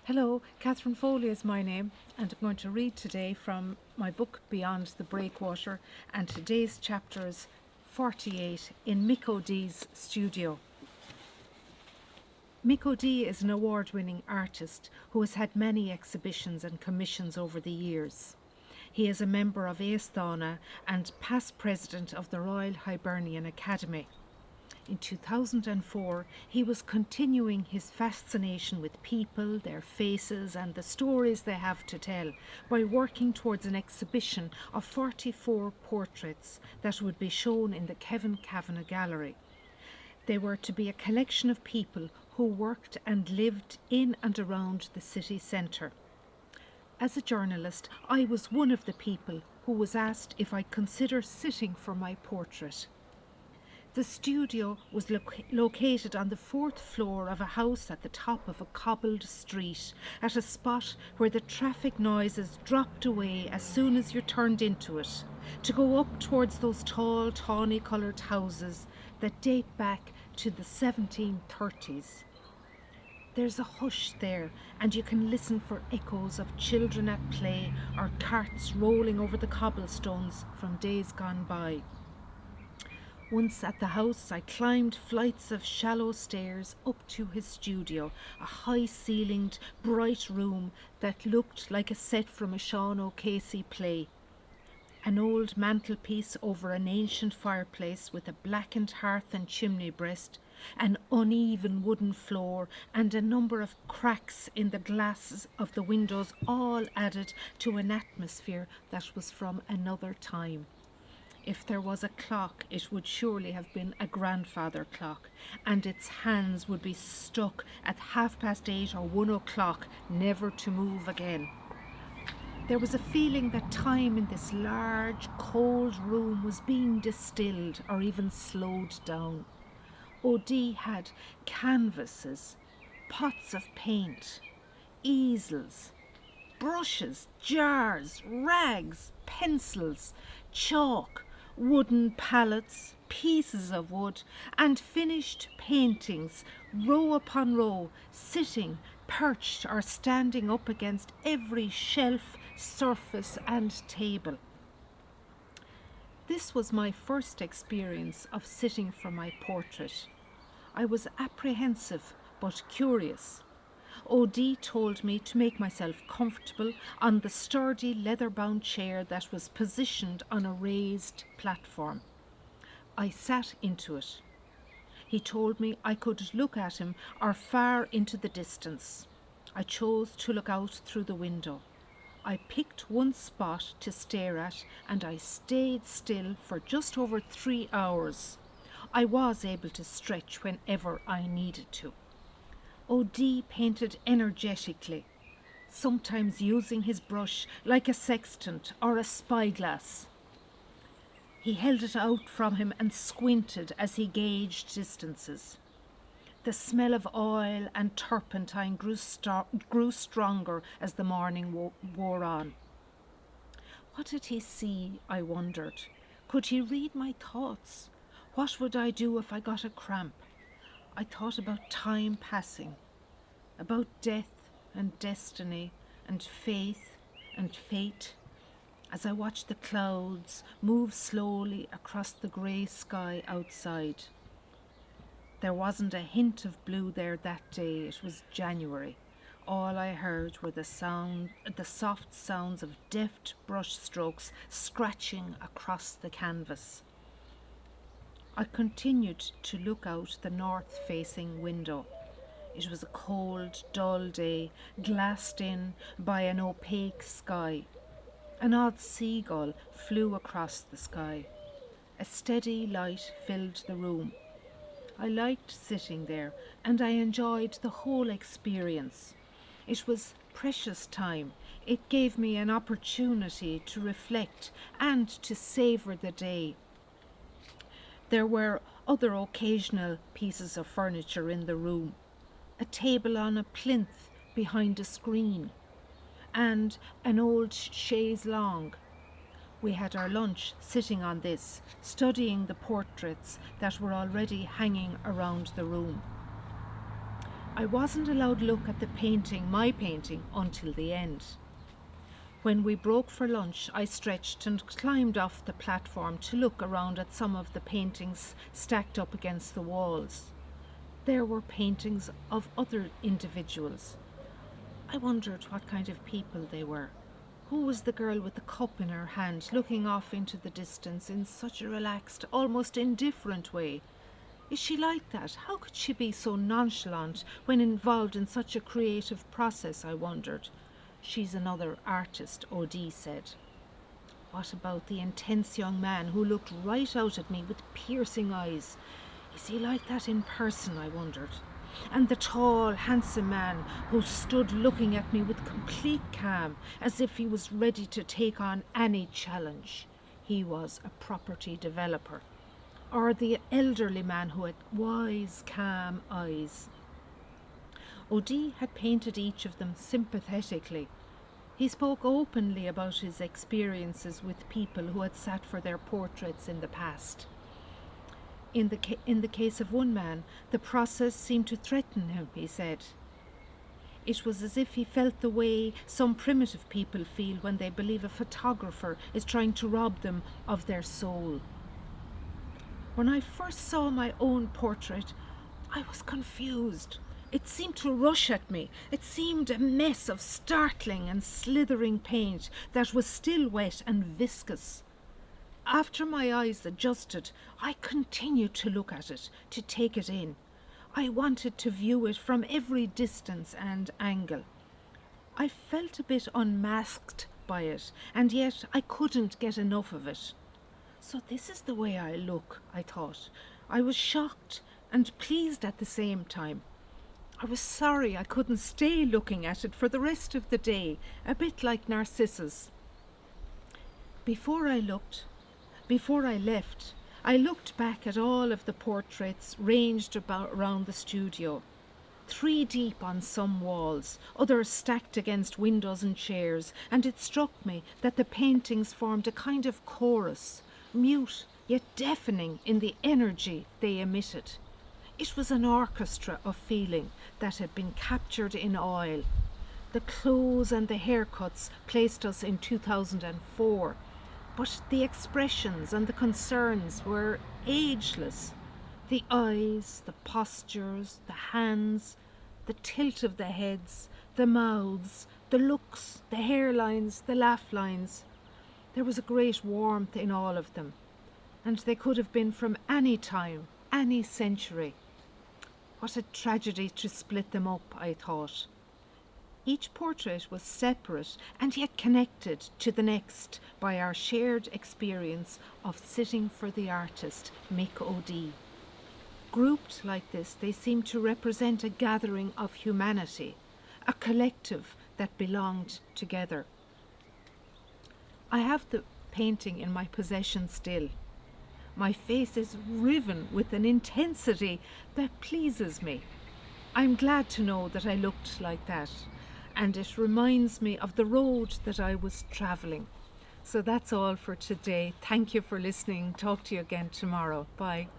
Hello, Catherine Foley is my name, and I'm going to read today from my book Beyond the Breakwater, and today's chapter is 48 in Mick O'Dee's studio. Mick O'Dee is an award-winning artist who has had many exhibitions and commissions over the years. He is a member of Aosdána and past president of the Royal Hibernian Academy. In 2004, he was continuing his fascination with people, their faces and the stories they have to tell by working towards an exhibition of 44 portraits that would be shown in the Kevin Kavanagh Gallery. They were to be a collection of people who worked and lived in and around the city centre. As a journalist, I was one of the people who was asked if I'd consider sitting for my portrait. The studio was located on the 4th floor of a house at the top of a cobbled street, at a spot where the traffic noises dropped away as soon as you turned into it, to go up towards those tall, tawny-coloured houses that date back to the 1730s. There's a hush there, and you can listen for echoes of children at play or carts rolling over the cobblestones from days gone by. Once at the house, I climbed flights of shallow stairs up to his studio, a high-ceilinged, bright room that looked like a set from a Sean O'Casey play. An old mantelpiece over an ancient fireplace with a blackened hearth and chimney breast, an uneven wooden floor and a number of cracks in the glasses of the windows all added to an atmosphere that was from another time. If there was a clock, it would surely have been a grandfather clock, and its hands would be stuck at 8:30 or 1 o'clock, never to move again. There was a feeling that time in this large, cold room was being distilled or even slowed down. O'Dee had canvases, pots of paint, easels, brushes, jars, rags, pencils, chalk, wooden pallets, pieces of wood, and finished paintings, row upon row, sitting, perched or standing up against every shelf, surface and table. This was my first experience of sitting for my portrait. I was apprehensive but curious. O'Dee told me to make myself comfortable on the sturdy leather-bound chair that was positioned on a raised platform. I sat into it. He told me I could look at him or far into the distance. I chose to look out through the window. I picked one spot to stare at, and I stayed still for just over 3 hours. I was able to stretch whenever I needed to. O'Dee painted energetically, sometimes using his brush like a sextant or a spyglass. He held it out from him and squinted as he gauged distances. The smell of oil and turpentine grew stronger as the morning wore on. What did he see, I wondered? Could he read my thoughts? What would I do if I got a cramp? I thought about time passing, about death and destiny and faith and fate, as I watched the clouds move slowly across the grey sky outside. There wasn't a hint of blue there that day. It was January. All I heard were the soft sounds of deft brush strokes scratching across the canvas. I continued to look out the north-facing window. It was a cold, dull day, glassed in by an opaque sky. An odd seagull flew across the sky. A steady light filled the room. I liked sitting there, and I enjoyed the whole experience. It was precious time. It gave me an opportunity to reflect and to savour the day. There were other occasional pieces of furniture in the room, a table on a plinth behind a screen, and an old chaise longue. We had our lunch sitting on this, studying the portraits that were already hanging around the room. I wasn't allowed to look at my painting, until the end. When we broke for lunch, I stretched and climbed off the platform to look around at some of the paintings stacked up against the walls. There were paintings of other individuals. I wondered what kind of people they were. Who was the girl with the cup in her hand, looking off into the distance in such a relaxed, almost indifferent way? Is she like that? How could she be so nonchalant when involved in such a creative process, I wondered. She's another artist, O.D. said. What about the intense young man who looked right out at me with piercing eyes? Is he like that in person, I wondered. And the tall, handsome man who stood looking at me with complete calm, as if he was ready to take on any challenge. He was a property developer. Or the elderly man who had wise, calm eyes. O.D. had painted each of them sympathetically. He spoke openly about his experiences with people who had sat for their portraits in the past. In the case of one man, the process seemed to threaten him, he said. It was as if he felt the way some primitive people feel when they believe a photographer is trying to rob them of their soul. When I first saw my own portrait, I was confused. It seemed to rush at me. It seemed a mess of startling and slithering paint that was still wet and viscous. After my eyes adjusted, I continued to look at it, to take it in. I wanted to view it from every distance and angle. I felt a bit unmasked by it, and yet I couldn't get enough of it. So this is the way I look, I thought. I was shocked and pleased at the same time. I was sorry I couldn't stay looking at it for the rest of the day, a bit like Narcissus. Before I left, I looked back at all of the portraits ranged around the studio. 3 deep on some walls, others stacked against windows and chairs, and it struck me that the paintings formed a kind of chorus, mute yet deafening in the energy they emitted. It was an orchestra of feeling that had been captured in oil. The clothes and the haircuts placed us in 2004, but the expressions and the concerns were ageless. The eyes, the postures, the hands, the tilt of the heads, the mouths, the looks, the hairlines, the laugh lines. There was a great warmth in all of them, and they could have been from any time, any century. What a tragedy to split them up, I thought. Each portrait was separate and yet connected to the next by our shared experience of sitting for the artist, Mick O.D. Grouped like this, they seem to represent a gathering of humanity, a collective that belonged together. I have the painting in my possession still. My face is riven with an intensity that pleases me. I'm glad to know that I looked like that, and it reminds me of the road that I was travelling. So that's all for today. Thank you for listening. Talk to you again tomorrow. Bye.